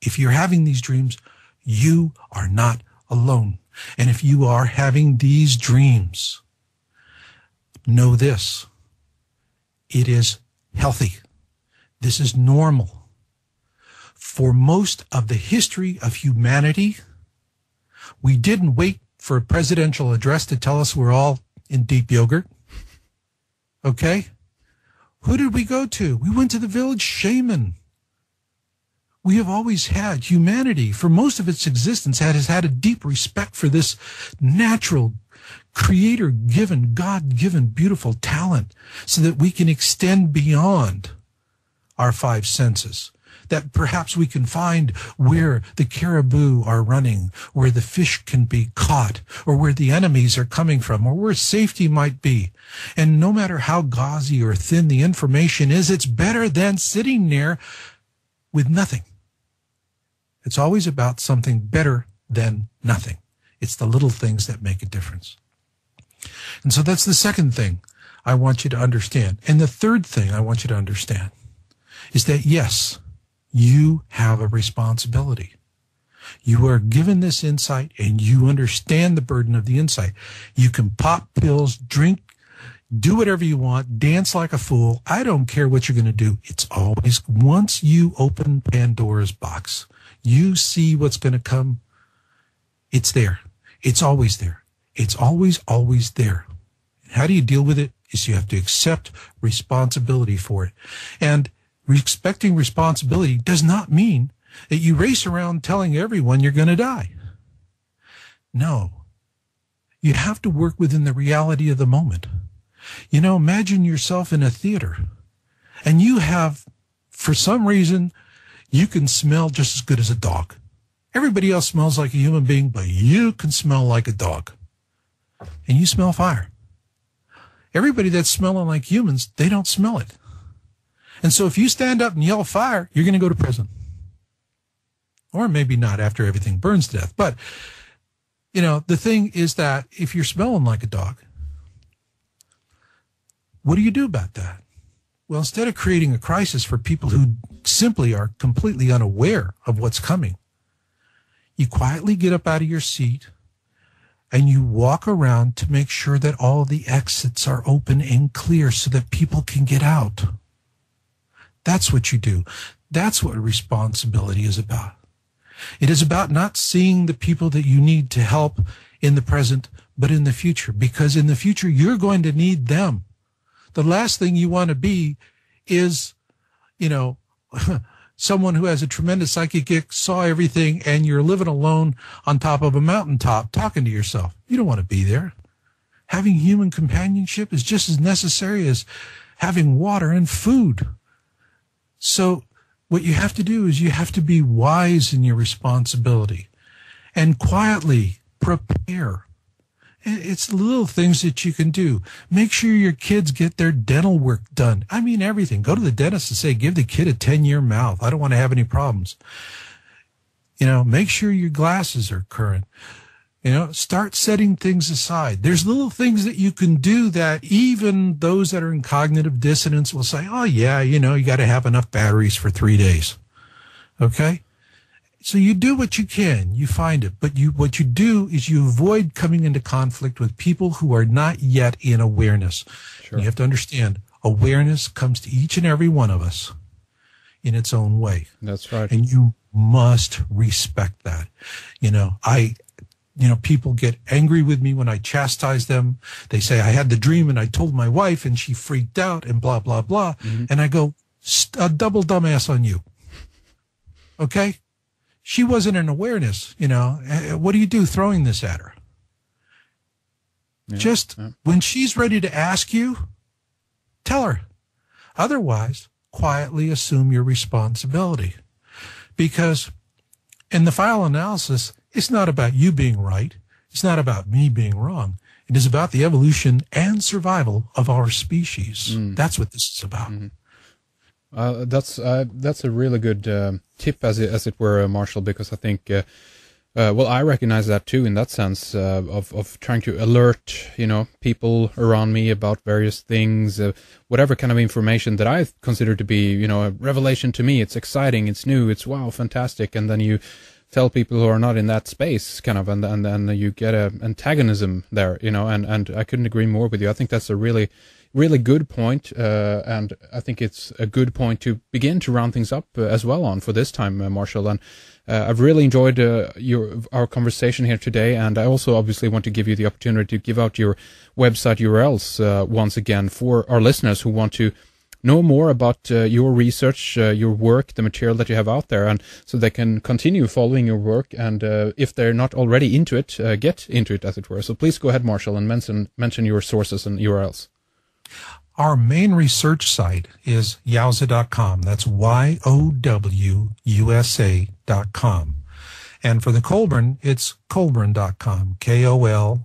if you're having these dreams, you are not alone. And if you are having these dreams, know this. It is healthy. This is normal. For most of the history of humanity, we didn't wait for a presidential address to tell us we're all in deep yogurt. Okay? Who did we go to? We went to the village shaman. We have always had, humanity, for most of its existence, has had a deep respect for this natural, creator-given, God-given, beautiful talent so that we can extend beyond our five senses. That perhaps we can find where the caribou are running, where the fish can be caught, or where the enemies are coming from, or where safety might be. And no matter how gauzy or thin the information is, it's better than sitting there with nothing. It's always about something better than nothing. It's the little things that make a difference. And so that's the second thing I want you to understand. And the third thing I want you to understand is that, yes, you have a responsibility. You are given this insight and you understand the burden of the insight. You can pop pills, drink, do whatever you want, dance like a fool. I don't care what you're going to do. It's always, once you open Pandora's box, you see what's going to come. It's there. It's always there. It's always, always there. How do you deal with it? Is you have to accept responsibility for it. And respecting responsibility does not mean that you race around telling everyone you're going to die. No. You have to work within the reality of the moment. You know, imagine yourself in a theater and you have, for some reason, you can smell just as good as a dog. Everybody else smells like a human being, but you can smell like a dog. And you smell fire. Everybody that's smelling like humans, they don't smell it. And so if you stand up and yell fire, you're going to go to prison. Or maybe not after everything burns to death. But, you know, the thing is that if you're smelling like a dog, what do you do about that? Well, instead of creating a crisis for people who simply are completely unaware of what's coming, you quietly get up out of your seat and you walk around to make sure that all the exits are open and clear so that people can get out. That's what you do. That's what responsibility is about. It is about not seeing the people that you need to help in the present, but in the future, because in the future, you're going to need them. The last thing you want to be is, you know, someone who has a tremendous psychic gift, saw everything, and you're living alone on top of a mountaintop talking to yourself. You don't want to be there. Having human companionship is just as necessary as having water and food. So what you have to do is you have to be wise in your responsibility and quietly prepare. It's little things that you can do. Make sure your kids get their dental work done. I mean, everything. Go to the dentist and say, give the kid a 10-year mouth. I don't want to have any problems. You know, make sure your glasses are current. You know, start setting things aside. There's little things that you can do that even those that are in cognitive dissonance will say, oh, yeah, you know, you got to have enough batteries for 3 days. Okay? So you do what you can. You find it. But what you do is you avoid coming into conflict with people who are not yet in awareness. Sure. You have to understand, awareness comes to each and every one of us in its own way. That's right. And you must respect that. People get angry with me when I chastise them. They say, I had the dream and I told my wife and she freaked out and blah, blah, blah. Mm-hmm. And I go, a double dumbass on you. Okay? She wasn't in awareness, you know. What do you do throwing this at her? Yeah, when she's ready to ask you, tell her. Otherwise, quietly assume your responsibility. Because in the final analysis, it's not about you being right. It's not about me being wrong. It is about the evolution and survival of our species. That's what this is about. Mm-hmm. That's a really good tip, as it were, Marshall, because I think Well, I recognize that too, in that sense of trying to alert, people around me about various things, whatever kind of information that I consider to be, a revelation to me. It's exciting, it's new, it's wow, fantastic, and then you tell people who are not in that space, kind of, and then you get a antagonism there, and I couldn't agree more with you. I think that's a really, really good point, and I think it's a good point to begin to round things up as well on for this time, Marshall. And I've really enjoyed our conversation here today, and I also obviously want to give you the opportunity to give out your website URLs once again for our listeners who want to know more about your research, your work, the material that you have out there, and so they can continue following your work, and if they're not already into it, get into it, as it were. So please go ahead, Marshall, and mention your sources and URLs. Our main research site is yowza.com. That's YOWUSA.com. And for the Kolbrin, it's Kolbrin.com, KOLBRIN.com.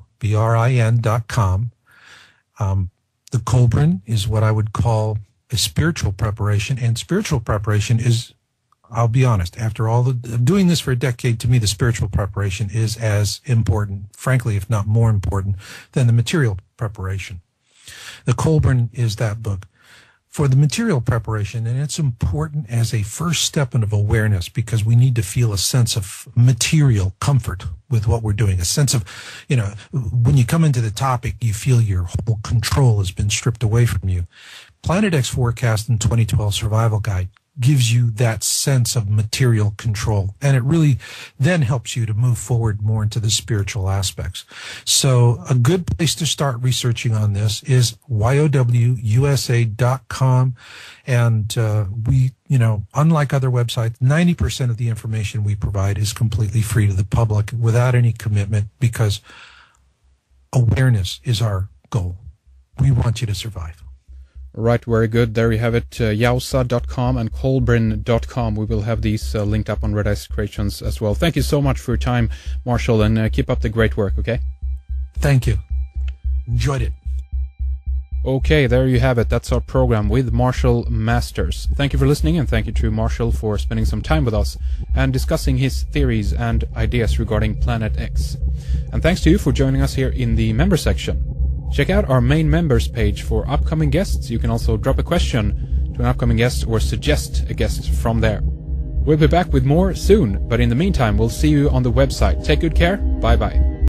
The Kolbrin is what I would call a spiritual preparation, and spiritual preparation is, I'll be honest, after all doing this for a decade, to me the spiritual preparation is as important, frankly, if not more important, than the material preparation. The Kolbrin is that book for the material preparation, and it's important as a first step of awareness, because we need to feel a sense of material comfort with what we're doing, a sense of, when you come into the topic, you feel your whole control has been stripped away from you. Planet X Forecast and 2012 Survival Guide gives you that sense of material control, and it really then helps you to move forward more into the spiritual aspects. So a good place to start researching on this is YOWUSA.com, and we, unlike other websites, 90% of the information we provide is completely free to the public without any commitment, because awareness is our goal. We want you to survive. Right, very good. There you have it, yowza.com and kolbrin.com. We will have these linked up on Red Ice Creations as well. Thank you so much for your time, Marshall, and keep up the great work, okay? Thank you. Enjoyed it. Okay, there you have it. That's our program with R.I.R-M.Masters. Thank you for listening, and thank you to Marshall for spending some time with us and discussing his theories and ideas regarding Planet X. And thanks to you for joining us here in the member section. Check out our main members page for upcoming guests. You can also drop a question to an upcoming guest or suggest a guest from there. We'll be back with more soon, but in the meantime, we'll see you on the website. Take good care. Bye-bye.